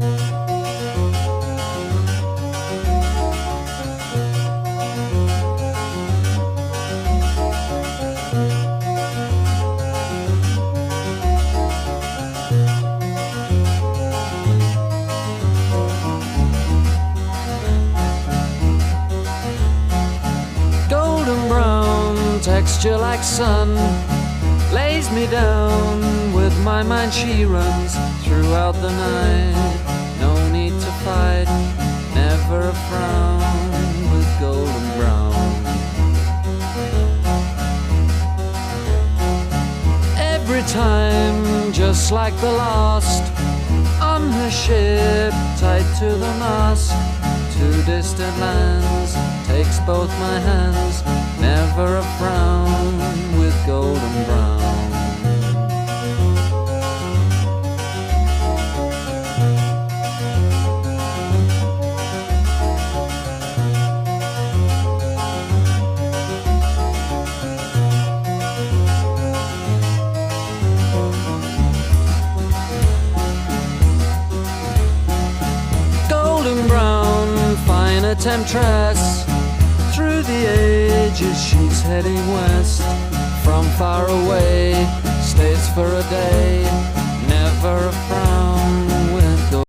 Golden brown, texture like sun, lays me down. With my mind she runs throughout the night. No need to fight, never a frown with golden brown. Every time, just like the last, on her ship, tied to the mast, to distant lands, takes both my hands, never a frown with golden brown. Golden brown, fine a temptress. Through the ages she's heading west. From far away, stays for a day, never a frown